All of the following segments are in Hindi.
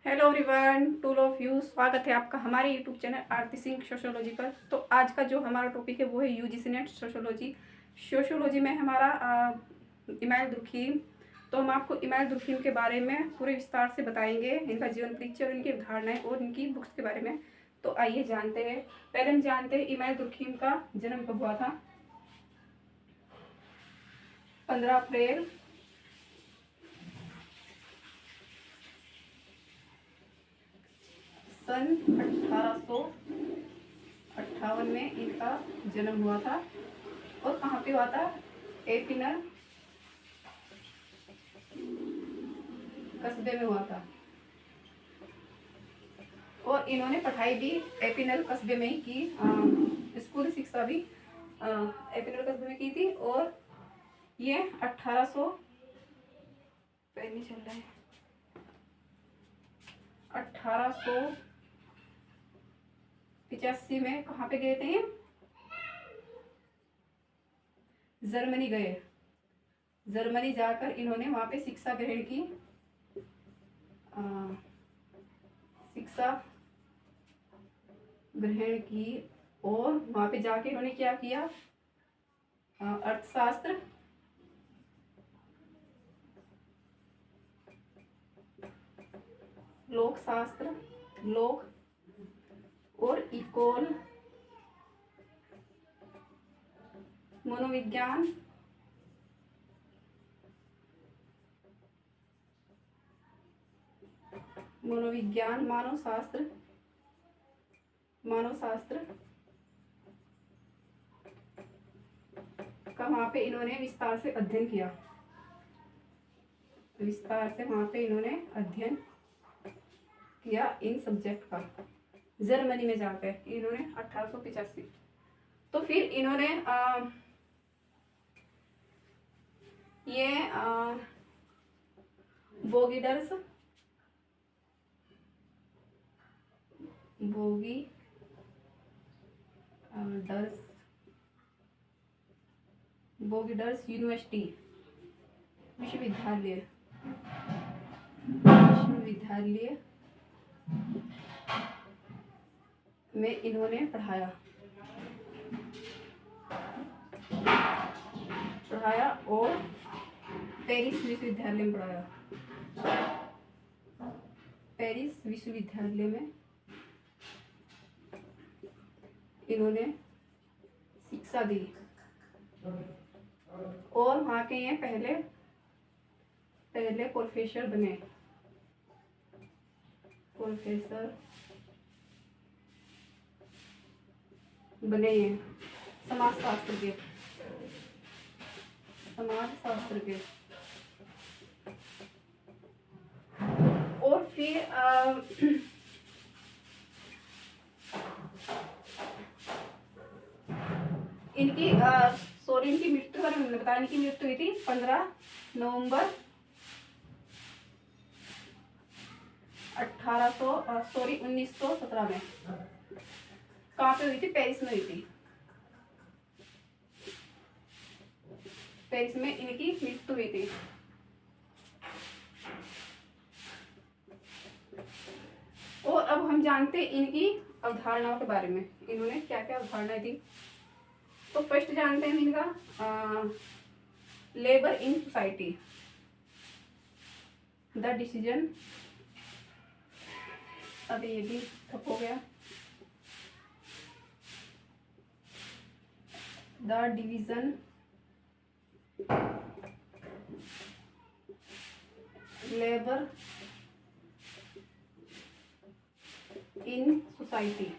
Hello everyone, two of you, स्वागत है आपका हमारे यूट्यूब चैनल आरती सिंह सोशियोलॉजी पर। तो आज का जो हमारा टॉपिक है वो है यूजीसी नेट सोशियोलॉजी। सोशियोलॉजी में हमारा इमाइल दुर्खीम। तो हम आपको इमाइल दुर्खीम के बारे में पूरे विस्तार से बताएंगे, इनका जीवन परिचय, इनकी अवधारणाएं और इनकी बुक्स के बारे में। तो आइए जानते हैं। पहले हम जानते हैं इमाइल दुर्खीम का जन्म कब हुआ था। 15 अप्रैल 1858 में इनका जन्म हुआ था। और कहाँ पे हुआ था? एपिनर कस्बे में हुआ था। और इन्होंने पढ़ाई भी एपिनल कस्बे में ही की, स्कूल शिक्षा भी एपिनल कस्बे में की थी। और ये 1800 नहीं चल रहा है 1885 में कहाँ पे गए थे? जर्मनी गए। जर्मनी जाकर इन्होंने वहाँ पे शिक्षा ग्रहण की। और वहाँ पे जाके इन्होंने क्या किया? अर्थशास्त्र, लोकशास्त्र, लोक और इकोल, मनोविज्ञान, मानवशास्त्र का वहाँ पे इन्होंने विस्तार से अध्ययन किया। वहाँ पे इन्होंने अध्ययन किया इन सब्जेक्ट का, जर्मनी में जाकर इन्होंने 1885। तो फिर इन्होंने ये बोगीडर्स यूनिवर्सिटी विश्वविद्यालय में इन्होंने पढ़ाया और पेरिस विश्वविद्यालय में पढ़ाया। पेरिस विश्वविद्यालय में इन्होंने शिक्षा दी। और वहाँ के ये पहले प्रोफेसर बने। ये समाजशास्त्र के। और फिर इनकी इनकी मृत्यु का मैंने बताया। इनकी मृत्यु हुई थी 15 नवंबर 1917 में। कहाँ पे हुई थी? पेरिस में हुई थी। पेरिस में इनकी मृत्यु हुई थी। और अब हम जानते हैं इनकी अवधारणाओं के बारे में। इन्होंने क्या क्या अवधारणाएं दी। तो फर्स्ट जानते हैं इनका labour in society, the decision. अभी ये भी ठप हो गया। The division labour in society.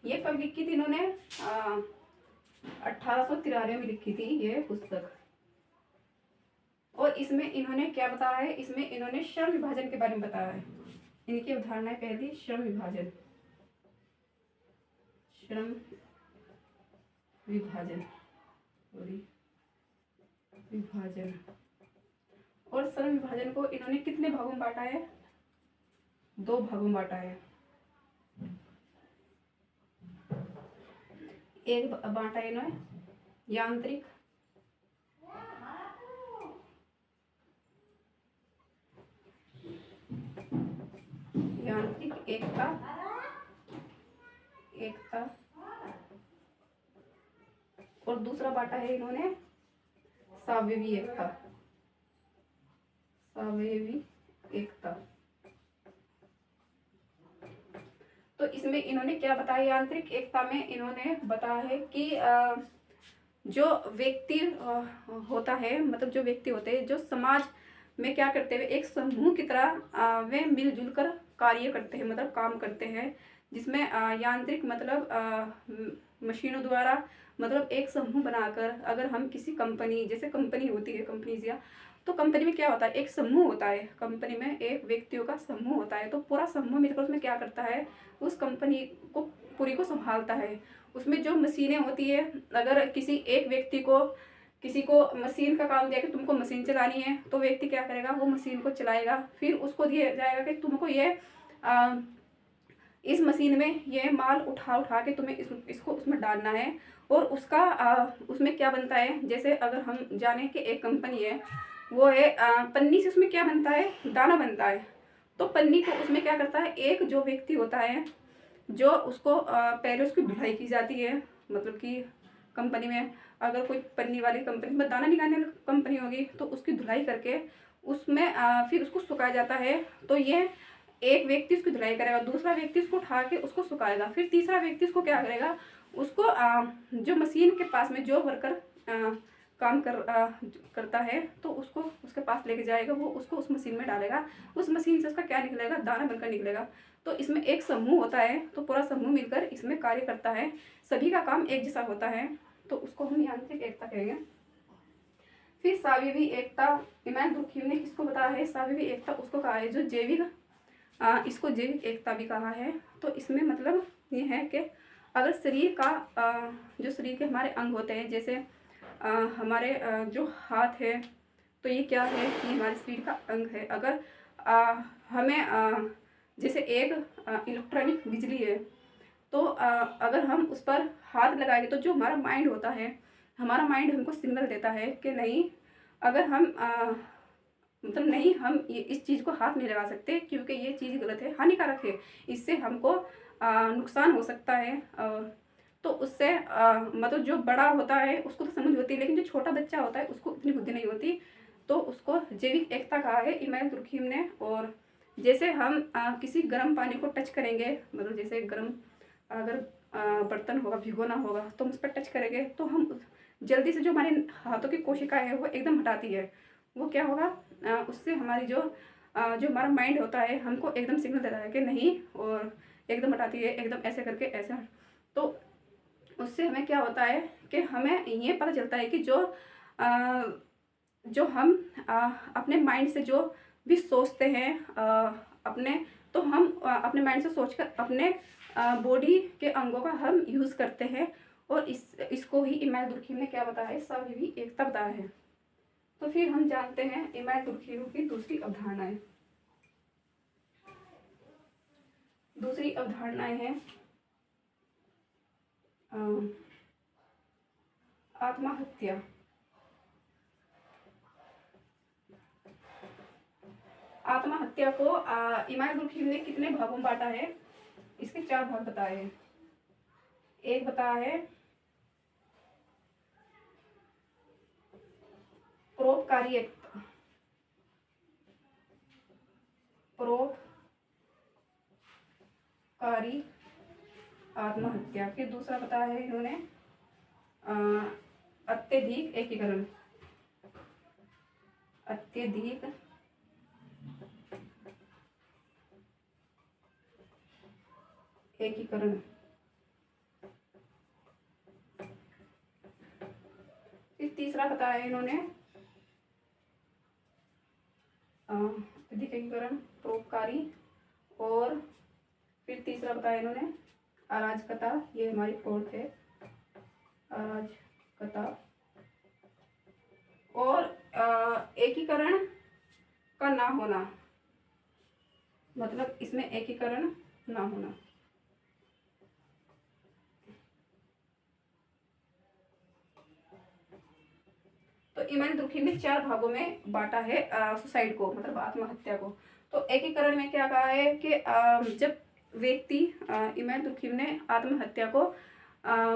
ये कब लिखी थी इन्होंने? 1893 में लिखी थी ये पुस्तक। और इसमें इन्होंने क्या बताया है? इसमें इन्होंने श्रम विभाजन के बारे में बताया है। इनकी अवधारणा है पहली, श्रम विभाजन। और श्रम विभाजन को इन्होंने कितने भागों में बांटा है? 2 भागों में बांटा है। एक बांटा है इन्होंने यांत्रिक यांत्रिक एकता एकता और दूसरा बांटा है इन्होंने सावयवी एकता सावयवी एकता। तो इसमें इन्होंने क्या बताया, यांत्रिक एकता में इन्होंने बताया है कि जो व्यक्ति होता है, मतलब जो व्यक्ति होते हैं जो समाज में क्या करते हुए एक समूह की तरह वे मिलजुल कर कार्य करते हैं, मतलब काम करते हैं, जिसमें यांत्रिक मतलब मशीनों द्वारा, मतलब एक समूह बनाकर अगर हम किसी कंपनी, जैसे कंपनी होती है कंपनीज, या तो कंपनी में क्या होता है, एक समूह होता है, कंपनी में एक व्यक्तियों का समूह होता है, तो पूरा समूह मिलकर उसमें क्या करता है, उस कंपनी को पूरी को संभालता है। उसमें जो मशीनें होती है, अगर किसी एक व्यक्ति को किसी को मशीन का काम दिया कि तुमको मशीन चलानी है, तो व्यक्ति क्या करेगा, वो मशीन को चलाएगा, फिर उसको दिया जाएगा कि तुमको ये इस मशीन में ये माल उठा उठा के तुम्हें इसको उसमें डालना है, और उसका उसमें क्या बनता है, जैसे अगर हम जाने कि एक कंपनी है, वो है पन्नी से उसमें क्या बनता है, दाना बनता है। तो पन्नी को उसमें क्या करता है, एक जो व्यक्ति होता है जो उसको पहले उसकी धुलाई की जाती है, मतलब कि कंपनी में अगर कोई पन्नी वाली कंपनी में दाना निकालने वाली कंपनी होगी तो उसकी धुलाई करके उसमें फिर उसको सुखाया जाता है। तो ये एक व्यक्ति उसकी धुलाई करेगा, दूसरा व्यक्ति उसको उठा के उसको सुखाएगा, फिर तीसरा व्यक्ति उसको क्या करेगा, उसको जो मशीन के पास में जो वर्कर काम करता है तो उसको उसके पास लेके जाएगा, वो उसको उस मशीन में डालेगा, उस मशीन से उसका क्या निकलेगा, दाना बनकर निकलेगा। तो इसमें एक समूह होता है, तो पूरा समूह मिलकर इसमें कार्य करता है, सभी का काम एक जैसा होता है, तो उसको हम यांत्रिक एकता कहेंगे। फिर सावयवी एकता, इमैनुएल दुर्खीम ने किसको बताया है, सावयवी एकता उसको कहा है जो जैविक, इसको जैविक एकता भी कहा है। तो इसमें मतलब ये है कि अगर शरीर का जो शरीर के हमारे अंग होते हैं, जैसे हमारे जो हाथ है, तो ये क्या है, ये हमारे शरीर का अंग है। अगर हमें जैसे एक इलेक्ट्रॉनिक बिजली है, तो अगर हम उस पर हाथ लगाएंगे तो जो हमारा माइंड होता है, हमारा माइंड हमको सिग्नल देता है कि नहीं, अगर हम मतलब नहीं, हम ये इस चीज़ को हाथ नहीं लगा सकते क्योंकि ये चीज़ गलत है, हानिकारक है, इससे हमको नुकसान हो सकता है। तो उससे मतलब जो बड़ा होता है उसको तो समझ होती है, लेकिन जो छोटा बच्चा होता है उसको इतनी बुद्धि नहीं होती, तो उसको जैविक एकता कहा है इमैनुएल दुर्खीम ने। और जैसे हम किसी गर्म पानी को टच करेंगे, मतलब जैसे गर्म अगर बर्तन होगा, भिगोना होगा, तो हम उस पर टच करेंगे तो हम जल्दी से जो हमारे हाथों की कोशिका है वो एकदम हटाती है, वो क्या होगा, उससे हमारी जो हमारा माइंड होता है हमको एकदम सिग्नल देता है कि नहीं, और एकदम हटाती है, एकदम ऐसे करके ऐसे। तो उससे हमें क्या होता है कि हमें ये पता चलता है कि जो हम अपने माइंड से जो भी सोचते हैं अपने, तो हम अपने माइंड से सोचकर अपने बॉडी के अंगों का हम यूज़ करते हैं, और इसको ही इमैनुएल दुर्खीम ने क्या बताया है, सावयवी एकता बताया है। तो फिर हम जानते हैं इमैनुएल दुर्खीम की दूसरी अवधारणाएं। दूसरी अवधारणाएं हैं आत्महत्या। आत्महत्या को इमैनुएल दुर्खीम ने कितने भागों में बांटा है, इसके 4 भाग बताए हैं। एक बताया है परोपकारी एकता, परोपकारी आत्महत्या। फिर दूसरा बताया है इन्होंने अत्यधिक एकीकरण, अत्यधिक एकीकरण। फिर तीसरा बताया इन्होंने अत्यधिक एकीकरण, परोपकारी, और फिर तीसरा बताया इन्होंने अराजकता, ये हमारी फोर्थ है, अराजकता। और एकीकरण का ना होना, मतलब इसमें एकीकरण ना होना। इमैनुअल दुर्खिम ने 4 भागों में बांटा है सुसाइड को, मतलब आत्महत्या को। तो एकीकरण में क्या कहा है कि जब व्यक्ति, इमैनुअल दुर्खिम ने आत्महत्या को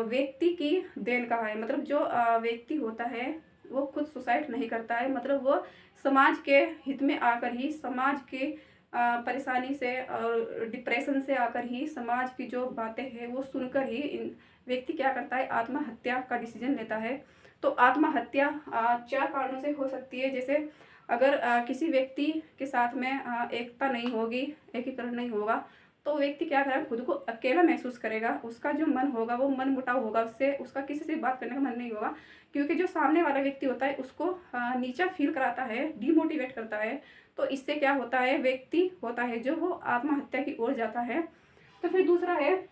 व्यक्ति की देन कहा है, मतलब जो व्यक्ति होता है वो खुद सुसाइड नहीं करता है, मतलब वो समाज के हित में आकर ही, समाज के परेशानी से और डिप्रेशन से आकर ही, समाज की जो बातें हैं वो सुनकर ही व्यक्ति क्या करता है, आत्महत्या का डिसीजन लेता है। तो आत्महत्या 4 कारणों से हो सकती है। जैसे अगर किसी व्यक्ति के साथ में एकता नहीं होगी, एकीकरण नहीं होगा, तो व्यक्ति क्या करेगा, खुद को अकेला महसूस करेगा, उसका जो मन होगा वो मन मुटाव होगा, उससे उसका किसी से बात करने का मन नहीं होगा, क्योंकि जो सामने वाला व्यक्ति होता है उसको नीचा फील कराता है, डीमोटिवेट करता है। तो इससे क्या होता है, व्यक्ति होता है जो वो आत्महत्या की ओर जाता है। तो फिर दूसरा है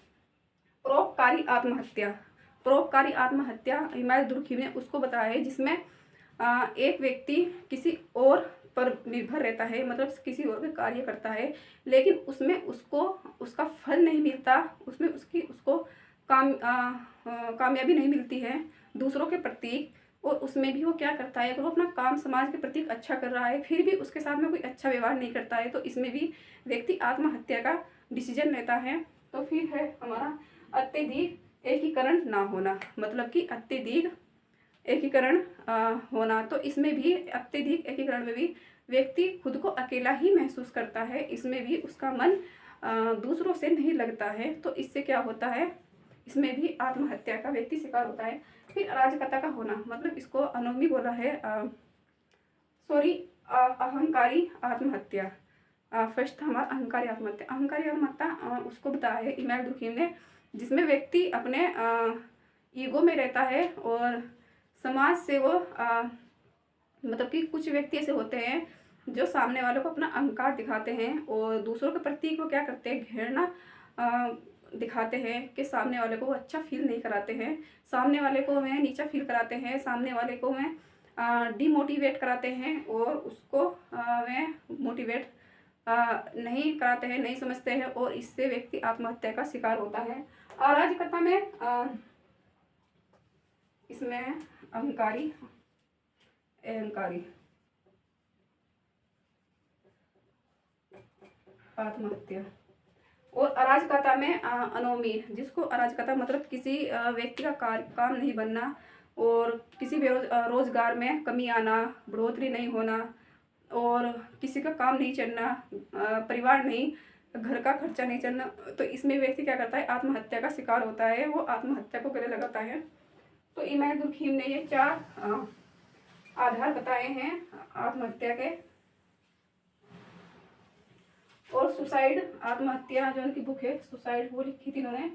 परोपकारी आत्महत्या। परोपकारी आत्महत्या इमैनुअल दुर्खिम ने उसको बताया है जिसमें एक व्यक्ति किसी और पर निर्भर रहता है, मतलब किसी और का कार्य करता है, लेकिन उसमें उसको उसका फल नहीं मिलता, उसमें उसको कामयाबी नहीं मिलती है दूसरों के प्रति। और उसमें भी वो क्या करता है, अगर वो अपना काम समाज के प्रति अच्छा कर रहा है फिर भी उसके साथ में कोई अच्छा व्यवहार नहीं करता है, तो इसमें भी व्यक्ति आत्महत्या का डिसीजन लेता है। तो फिर है हमारा अत्यधिक एकीकरण ना होना, मतलब कि अत्यधिक एकीकरण होना। तो इसमें भी अत्यधिक एकीकरण में भी व्यक्ति खुद को अकेला ही महसूस करता है, इसमें भी उसका मन दूसरों से नहीं लगता है। तो इससे क्या होता है, इसमें भी आत्महत्या का व्यक्ति शिकार होता है। फिर अराजकता का होना, मतलब इसको अनोमी बोला है, अहंकारी आत्महत्या। फर्स्ट हमारा अहंकारी आत्महत्या। अहंकारी आत्महत्या उसको बताया है इमैनुअल दुर्खिम ने, जिसमें व्यक्ति अपने ईगो में रहता है और समाज से वो मतलब कि कुछ व्यक्ति ऐसे होते हैं जो सामने वालों को अपना अहंकार दिखाते हैं और दूसरों के प्रति वो क्या करते हैं, घृणा दिखाते हैं, कि सामने वाले को वो अच्छा फील नहीं कराते हैं, सामने वाले को वह नीचा फील कराते हैं, सामने वाले को वह डीमोटिवेट कराते हैं और उसको वह मोटिवेट नहीं कराते हैं, नहीं समझते हैं, और इससे व्यक्ति आत्महत्या का शिकार होता है। अराजकता में इसमें अहंकारी आत्महत्या। और अराजकता में अनोमी, जिसको अराजकता मतलब किसी व्यक्ति का काम नहीं बनना और किसी रोजगार में कमी आना, बढ़ोतरी नहीं होना और किसी का काम नहीं चलना, परिवार नहीं, घर का खर्चा नहीं चलना। तो इसमें व्यक्ति क्या करता है, आत्महत्या का शिकार होता है, वो आत्महत्या को गले लगाता है। तो इमैनुअल दुर्खिम ने ये 4 आधार बताए हैं आत्महत्या के। और सुसाइड, आत्महत्या जो उनकी बुक है सुसाइड, वो लिखी थी इन्होंने,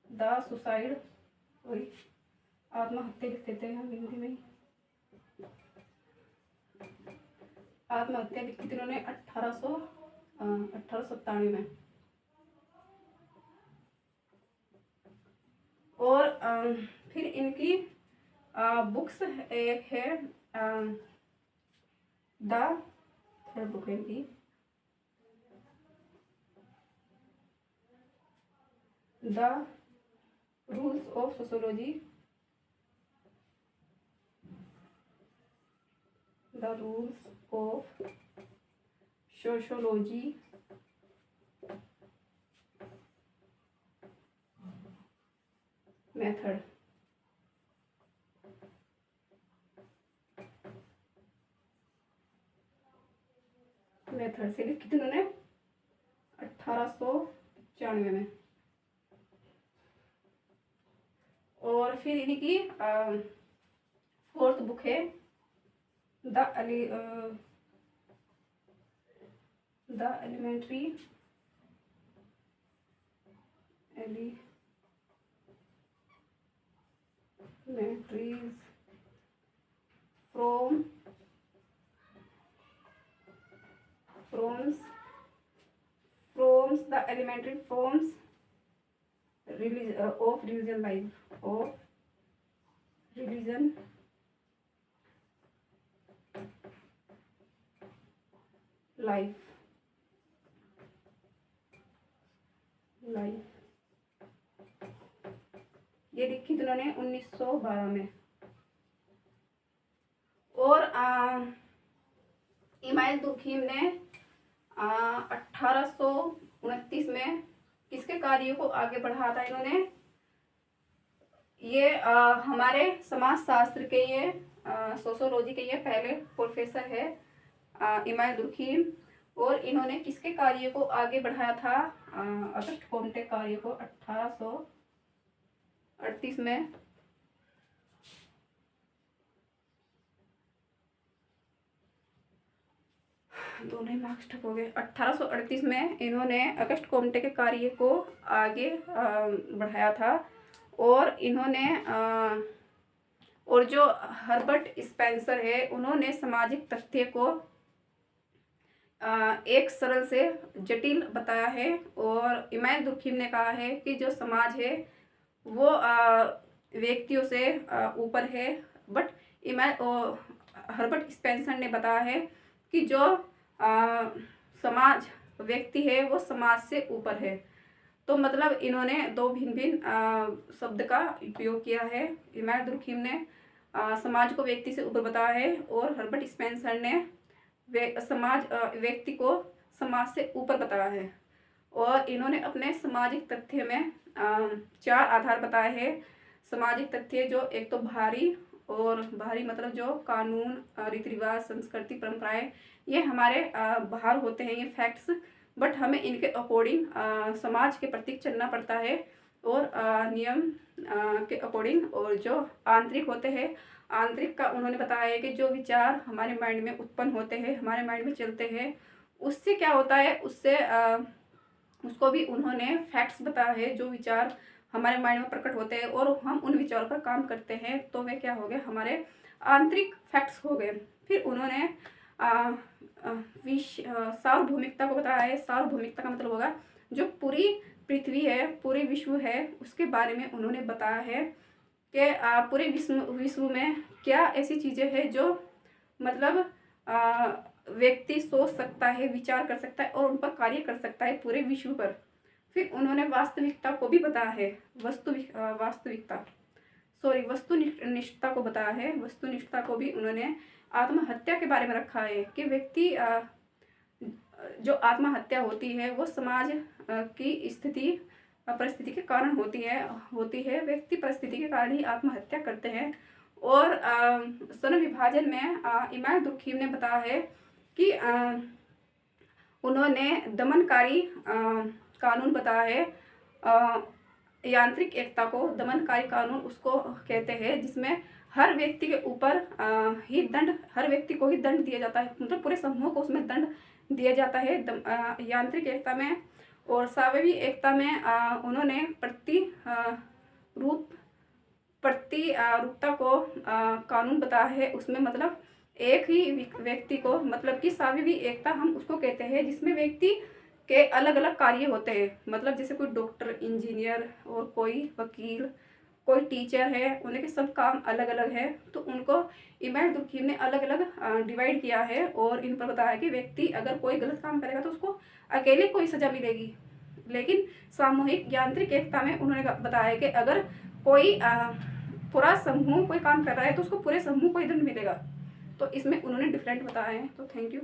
द सुसाइड, वही आत्महत्या लिख देते हैं हम हिंदी में ही, आत्महत्या लिखी थी उन्होंने 1897 में। और फिर इनकी बुक्स एक है, द थर्ड बुक है इनकी, the rules of sociology, the rules of sociology method. से लिखी थी उन्होंने 1895 में। और फिर इनकी 4th बुक है the elementaries forms the elementary forms of religion life ये लिखी थी उन्होंने 1912 में। इमाइल दुर्खीम ने 1829 में किसके कार्यों को आगे बढ़ाया था इन्होंने? ये हमारे समाजशास्त्र के ये सोशोलॉजी के ये पहले प्रोफेसर है इमाइल दुर्खीम, और इन्होंने किसके कार्य को आगे बढ़ाया था? अगस्ट कोम्टे कार्य को 1838 में। दोनों ही मार्क्स ठप हो गए। 1838 में इन्होंने अगस्ट कोम्टे के कार्य को आगे बढ़ाया था, और इन्होंने और जो हर्बर्ट स्पेंसर है उन्होंने सामाजिक तथ्य को एक सरल से जटिल बताया है, और इमाइल दुर्खीम ने कहा है कि जो समाज है वो व्यक्तियों से ऊपर है, बट हर्बर्ट स्पेंसर ने बताया है कि जो समाज व्यक्ति है वो समाज से ऊपर है। तो मतलब इन्होंने दो भिन्न भिन्न शब्द का उपयोग किया है। इमाइल दुर्खीम ने समाज को व्यक्ति से ऊपर बताया है, और हर्बर्ट स्पेंसर ने व्यक्ति को समाज से ऊपर बताया है। और इन्होंने अपने सामाजिक तथ्य में 4 आधार बताए हैं। सामाजिक तथ्य जो एक तो भारी मतलब जो कानून, रीति रिवाज, संस्कृति, परंपराएं, ये हमारे बाहर होते हैं, ये फैक्ट्स, बट हमें इनके अकॉर्डिंग समाज के प्रति चलना पड़ता है, और नियम के अकॉर्डिंग। और जो आंतरिक होते हैं, आंतरिक का उन्होंने बताया है कि जो विचार हमारे माइंड में उत्पन्न होते हैं, हमारे माइंड में चलते हैं, उससे क्या होता है, उससे उसको भी उन्होंने फैक्ट्स बताया है। जो विचार हमारे माइंड में प्रकट होते हैं और हम उन विचारों पर काम करते हैं, तो वे क्या हो गए? हमारे आंतरिक फैक्ट्स हो गए। फिर उन्होंने सार्वभौमिकता को बताया है। सार्वभौमिकता का मतलब होगा जो पूरी पृथ्वी है, पूरे विश्व है, उसके बारे में उन्होंने बताया है कि पूरे विश्व में क्या ऐसी चीज़ें हैं जो मतलब व्यक्ति सोच सकता है, विचार कर सकता है और उन पर कार्य कर सकता है पूरे विश्व पर। फिर उन्होंने वास्तविकता को भी बताया है, वस्तुनिष्ठता को बताया है। वस्तुनिष्ठता को भी उन्होंने आत्महत्या के बारे में रखा है कि व्यक्ति जो आत्महत्या होती है वो समाज की परिस्थिति के कारण होती है। व्यक्ति परिस्थिति के कारण ही आत्महत्या करते हैं। और सन विभाजन में इमाइल दुर्खीम ने बताया है कि उन्होंने दमनकारी कानून बताया है। यांत्रिक एकता को दमनकारी कानून उसको कहते हैं जिसमें हर व्यक्ति के ऊपर हर व्यक्ति को ही दंड दिया जाता है, मतलब पूरे समूह को उसमें दंड दिया जाता है यांत्रिक एकता में। और सावयवी एकता में उन्होंने रूपता को कानून बताया है। उसमें मतलब एक ही व्यक्ति को, मतलब कि सावयवी एकता हम उसको कहते हैं जिसमें व्यक्ति के अलग अलग कार्य होते हैं, मतलब जैसे कोई डॉक्टर, इंजीनियर और कोई वकील, कोई टीचर है, उनके सब काम अलग अलग है। तो उनको इमाइल दुर्खीम ने अलग अलग डिवाइड किया है, और इन पर बताया कि व्यक्ति अगर कोई गलत काम करेगा तो उसको अकेले कोई सजा मिलेगी, लेकिन सामूहिक यांत्रिक एकता में उन्होंने बताया कि अगर कोई पूरा समूह कोई काम कर रहा है तो उसको पूरे समूह को ही दंड मिलेगा। तो इसमें उन्होंने डिफरेंट बताया है। तो थैंक यू।